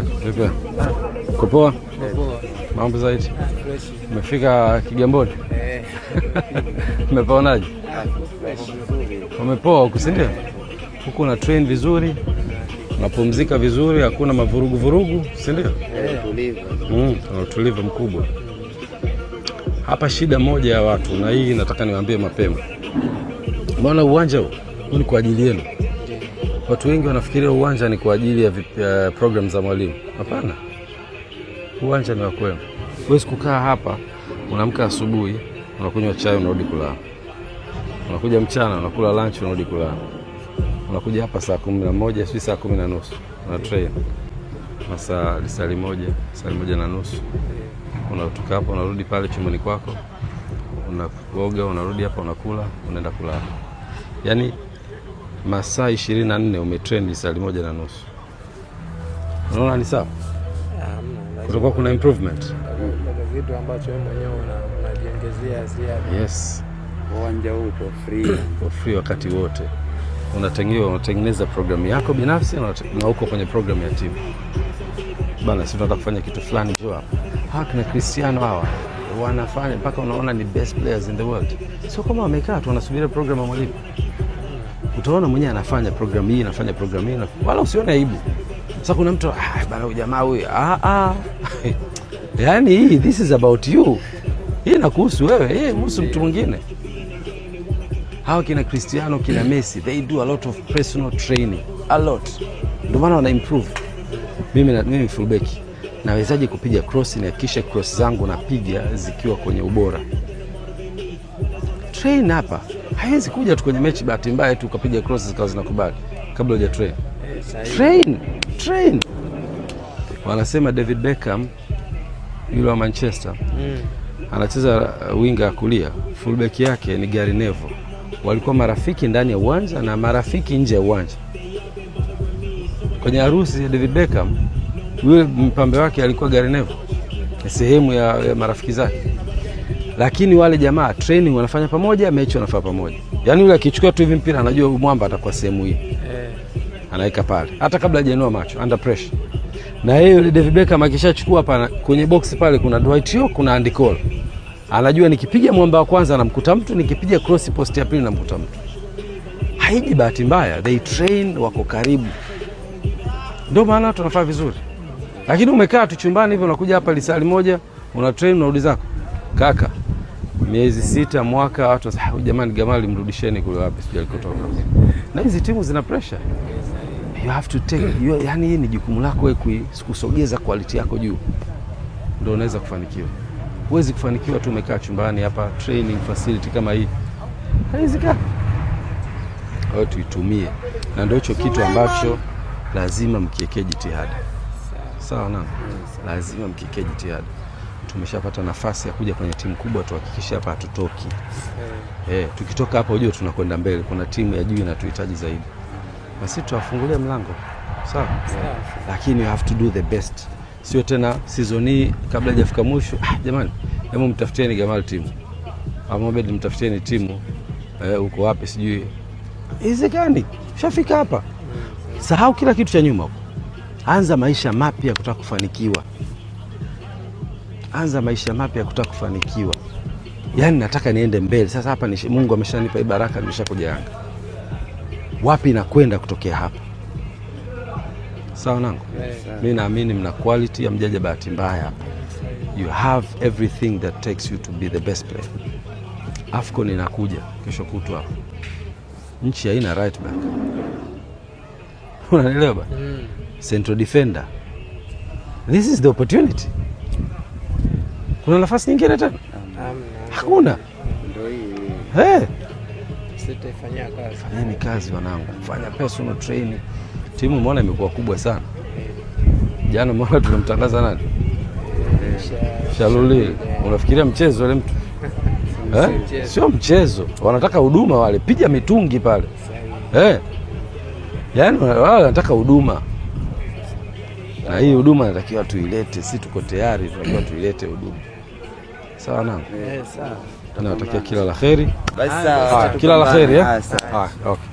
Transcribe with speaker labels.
Speaker 1: Vipi? Kupoa? Mambo zaidi? Umefika Kigamboni? Umepaonaje? Umepoa huku, si ndio? Huku una train vizuri, unapumzika vizuri, hakuna mavurugu, si ndio? Una utulivu mkubwa. Hapa shida moja ya watu, na hii nataka niwaambie mapema. Mbona uwanja huu ni kwa ajili yenu? Watu wengi wanafikiria uwanja ni kwa ajili ya program za mwalimu. Hapana. Uwanja ni wa kwenu. Huwezi kukaa hapa, unaamka asubuhi, unakunywa chai, unarudi kulala. Unakuja mchana, unakula lunch, unarudi kulala. Unakuja hapa saa 11, si saa 10:30. Una train. Masaa lisali moja na nusu. Unatoka hapa, unarudi pale chumbani kwako. Unaoga, unarudi hapa, unakula, unaenda kulala. Yaani masaa 24 umetrain lisali moja na nusu. Unaona ni sawa? Kutakuwa kuna improvement.
Speaker 2: Vitu ambacho wewe mwenyewe unajiongezea ziada.
Speaker 1: Yes.
Speaker 3: Uwanja huu uko free.
Speaker 1: Uko free wakati wote. Unatengeneza programu yako binafsi na uko kwenye programu ya timu. Bana, sisi tunataka kufanya kitu fulani juu hapa. Hakuna Cristiano hawa wanafanya mpaka unaona ni best players in the world. Sio kama wamekaa tu wanasubiri programu ya mwalimu. Utaona mwenyewe anafanya programu hii, anafanya programu hii, wala usione aibu. Sasa kuna mtu bana, huyu jamaa huyu yaani hii, this is about you. Hii inakuhusu wewe, hii inahusu mtu mwingine. Hawa kina Cristiano, kina Messi, they do a lot of personal training, a lot. Ndio maana wana improve. Mimi fullback nawezaje kupiga cross, na kisha cross zangu napiga zikiwa kwenye ubora. Train hapa. Haiwezi kuja tu kwenye mechi bahati mbaya tu ukapiga cross zikawa zinakubali kabla huja train. Train. Wanasema David Beckham yule wa Manchester anacheza winga ya kulia, fullback yake ni Gary Neville. Walikuwa marafiki ndani ya uwanja na marafiki nje ya uwanja. Kwenye harusi ya David Beckham, yule mpambe wake alikuwa Gary Neville, ni sehemu ya marafiki zake. Lakini wale jamaa training wanafanya pamoja, mechi wanafanya pamoja. Yaani yule akichukua tu hivi mpira anajua mwamba atakuwa sehemu hii. Anaweka pale hata kabla hajainua macho, under pressure. Na yule David Beckham akishachukua hapa kwenye box pale kuna Dwight York, kuna Andy Cole. Anajua nikipiga mwamba wa kwanza namkuta mtu, nikipiga cross post ya pili namkuta mtu. Haiji bahati mbaya, they train, wako karibu. Ndio maana tunafanya vizuri. Lakini umekaa tu chumbani hivi, unakuja hapa lisali moja, una train, unarudi zako. Kaka, miezi 6 mwaka, watu jamani, Gamali mrudisheni kule wapi sijui alikotoka. Na hizi timu zina pressure. You have to take, yani hii ni jukumu lako wewe kusogeza quality yako juu. Ndio unaweza kufanikiwa. Huwezi kufanikiwa tu umekaa chumbani hapa, training facility kama hii. Haiwezekani. Au tuitumie. Na ndio hicho kitu ambacho lazima mkiekee jitihada. Sawa na? Lazima mkiekee jitihada. Tumeshapata nafasi ya kuja kwenye timu kubwa, tuhakikishe hapa hatutoki. Tukitoka hapa ujue tunakwenda mbele, kuna timu ya juu inatuhitaji zaidi. Basi tuwafungulie mlango. Sawa? Lakini you have to do the best. Sio tena season hii kabla hajafika mwisho, jamani, hebu mtafutieni Gamal timu. Mohamed mtafutieni timu. Uko wapi sijui. Hizi gani? Shafika hapa. Sahau kila kitu cha nyuma huko. Anza maisha mapya kutaka kufanikiwa. Yaani nataka niende mbele. Sasa hapa ni Mungu ameshanipa baraka, nimeshakuja Yanga. Wapi nakwenda kutokea hapa? Sawa nangu? Mimi naamini mna quality, hamjaja bahati mbaya hapa. You have everything that takes you to be the best player. AFCON inakuja kesho kutwa hapa. Nchi haina right back. Unanielewa ba? Central defender. This is the opportunity. Kuna nafasi nyingine tena? Hakuna.
Speaker 3: Ndio hii.
Speaker 2: Sitafanya kazi.
Speaker 1: Fanyeni kazi wanangu. Fanya personal training. Timu umeona imekuwa kubwa sana. Jana umeona tunamtangaza nani? Shaluli. Unafikiria mchezo ile mtu? Sio mchezo. Wanataka huduma wale. Piga mitungi pale. Yaani wale wanataka huduma. Na hii huduma natakiwa tuilete. Sisi tuko tayari, tunatakiwa tuilete huduma. Sawa nangu?
Speaker 2: Sawa.
Speaker 1: Tunawatakia kila la kheri.
Speaker 3: Basi sawa.
Speaker 1: Kila la kheri. Okay.